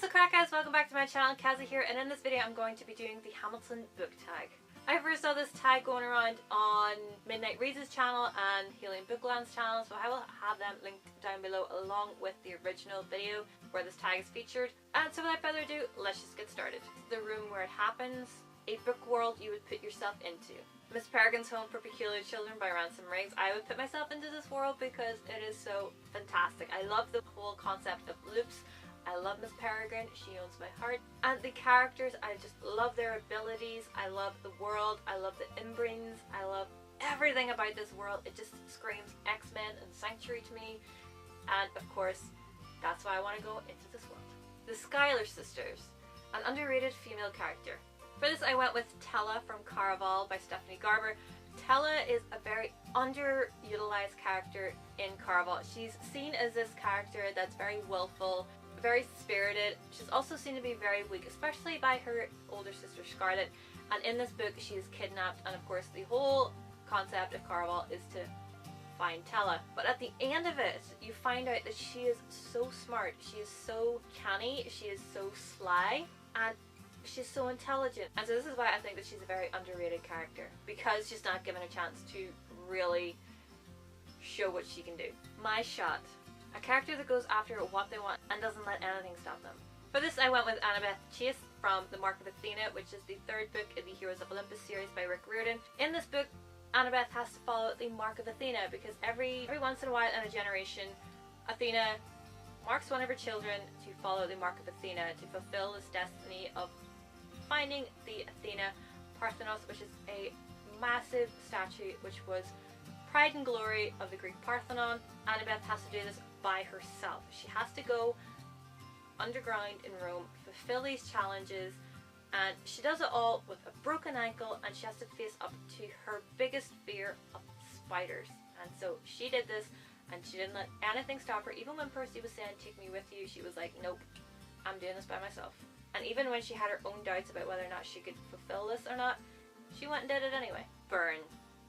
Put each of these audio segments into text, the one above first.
the crack, guys? Welcome back to my channel. Kazzy here, and in this video I'm going to be doing the Hamilton book tag. I first saw this tag going around on Midnight Reads' channel and Healing Bookland's channel, so I will have them linked down below along with the original video where this tag is featured. And so without further ado, let's just get started. The room where it happens, a book world you would put yourself into. Miss Peregrine's Home for Peculiar Children by Ransom Riggs. I would put myself into this world because it is so fantastic. I love the whole concept of loops. I love Miss Peregrine, she owns my heart. And the characters, I just love their abilities, I love the world, I love the inbrings, I love everything about this world. It just screams X-Men and Sanctuary to me. And of course, that's why I want to go into this world. The SHUYLER sisters, an underrated female character. For this I went with Stella from Caraval by Stephanie Garber. Stella is a very underutilized character in Caraval. She's seen as this character that's very willful, very spirited. She's also seen to be very weak, especially by her older sister Scarlet. And in this book she is kidnapped, and of course the whole concept of Caraval is to find Stella. But at the end of it you find out that she is so smart, she is so canny, she is so sly, and she's so intelligent. And so this is why I think that she's a very underrated character, because she's not given a chance to really show what she can do. My Shot. A character that goes after what they want and doesn't let anything stop them. For this I went with Annabeth Chase from The Mark of Athena, which is the third book in the Heroes of Olympus series by Rick Riordan. In this book, Annabeth has to follow the Mark of Athena because every once in a while in a generation, Athena marks one of her children to follow the Mark of Athena to fulfill this destiny of finding the Athena Parthenos, which is a massive statue which was pride and glory of the Greek Parthenon. Annabeth has to do this by herself. She has to go underground in Rome, fulfill these challenges, and she does it all with a broken ankle, and she has to face up to her biggest fear of spiders. And so she did this, and she didn't let anything stop her. Even when Percy was saying, "Take me with you," she was like, "Nope, I'm doing this by myself." And even when she had her own doubts about whether or not she could fulfill this or not, she went and did it anyway. Burn.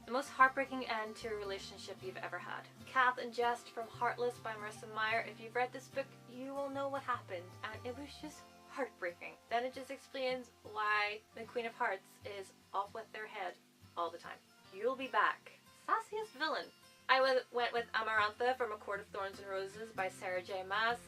The most heartbreaking end to a relationship you've ever had. Kath and Jest from Heartless by Marissa Meyer. If you've read this book, you will know what happened, and it was just heartbreaking. Then it just explains why the Queen of Hearts is off with their head all the time. You'll Be Back. Sassiest Villain. I went with Amarantha from A Court of Thorns and Roses by Sarah J. Maas.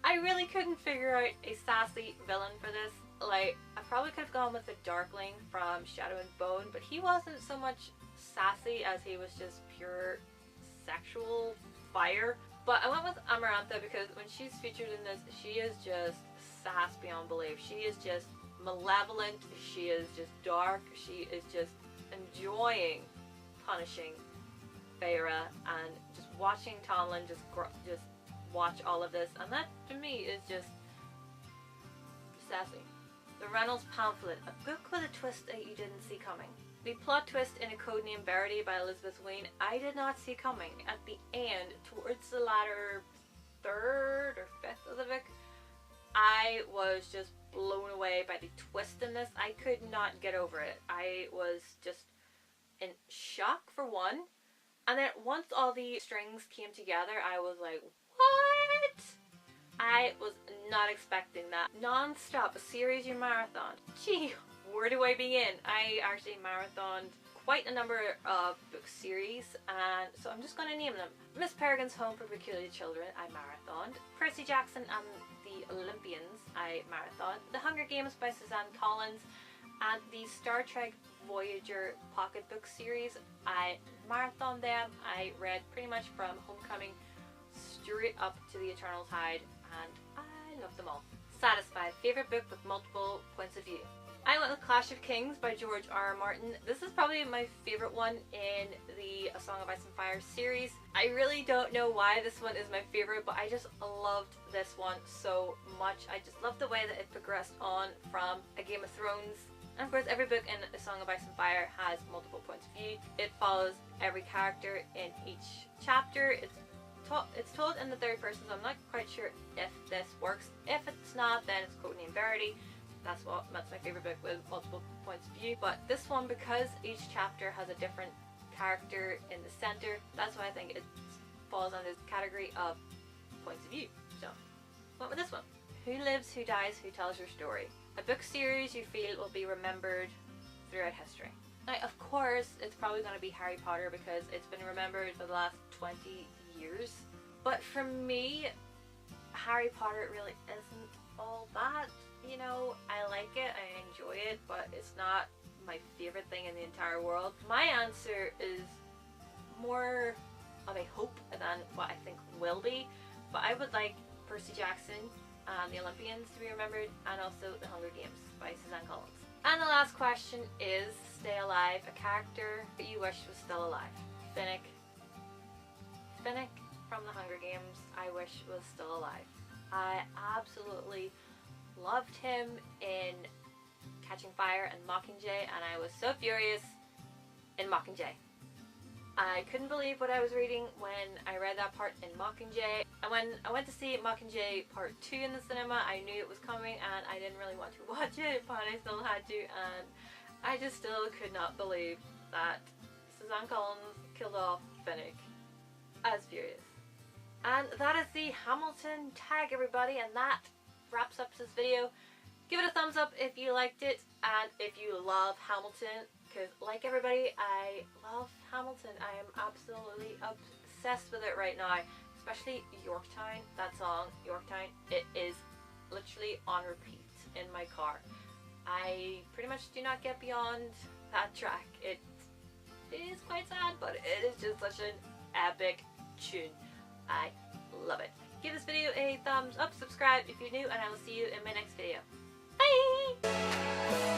I really couldn't figure out a sassy villain for this. Like, I probably could have gone with the Darkling from Shadow and Bone, but he wasn't so much sassy as he was just pure sexual fire. But I went with Amarantha because when she's featured in this, she is just sass beyond belief. She is just malevolent, she is just dark, she is just enjoying punishing Feyre and just watching Tomlin just watch all of this, and that to me is just sassy. The Reynolds Pamphlet, a book with a twist that you didn't see coming. The plot twist in A Codename Verity by Elizabeth Wayne, I did not see coming. At the end, towards the latter third or fifth of the book, I was just blown away by the twist in this. I could not get over it. I was just in shock for one, and then once all the strings came together, I was like, what? I was not expecting that. Non-stop, a series you marathon. Gee, where do I begin? I actually marathoned quite a number of book series, and so I'm just going to name them. Miss Peregrine's Home for Peculiar Children, I marathoned. Percy Jackson and the Olympians, I marathoned. The Hunger Games by Suzanne Collins, and the Star Trek Voyager pocket book series, I marathoned them. I read pretty much from Homecoming straight up to The Eternal Tide, and I love them all. Satisfied. Favorite book with multiple points of view. I went with Clash of Kings by George R. R. Martin. This is probably my favorite one in the A Song of Ice and Fire series. I really don't know why this one is my favorite, but I just loved this one so much. I just loved the way that it progressed on from A Game of Thrones. And of course every book in A Song of Ice and Fire has multiple points of view. It follows every character in each chapter. It's told in the third person, so I'm not quite sure if this works. If it's not, then it's Codename Verity. That's my favorite book with multiple points of view. But this one, because each chapter has a different character in the center, that's why I think it falls under this category of points of view. So, went with this one. Who lives, who dies, who tells your story? A book series you feel will be remembered throughout history. Now, of course, it's probably going to be Harry Potter because it's been remembered for the last 20 years. But for me, Harry Potter really isn't all that. You know, I like it, I enjoy it, but it's not my favorite thing in the entire world. My answer is more of a hope than what I think will be. But I would like Percy Jackson and the Olympians to be remembered, and also The Hunger Games by Suzanne Collins. And the last question is, stay alive, a character that you wish was still alive. Finnick. Finnick from The Hunger Games, I wish was still alive. I absolutely loved him in Catching Fire and Mockingjay, and I was so furious in Mockingjay. I couldn't believe what I was reading when I read that part in Mockingjay. And when I went to see Mockingjay Part 2 in the cinema, I knew it was coming and I didn't really want to watch it, but I still had to, and I just still could not believe that Suzanne Collins killed off Finnick. I was furious. And that is the Hamilton tag, everybody, and that wraps up this video. Give it a thumbs up if you liked it, and if you love Hamilton, because like everybody, I love Hamilton. I am absolutely obsessed with it right now, especially Yorktown. That song, Yorktown, it is literally on repeat in my car. I pretty much do not get beyond that track. It is quite sad, but it is just such an epic tune. I love it. Give this video a thumbs up, subscribe if you're new, and I will see you in my next video. Bye!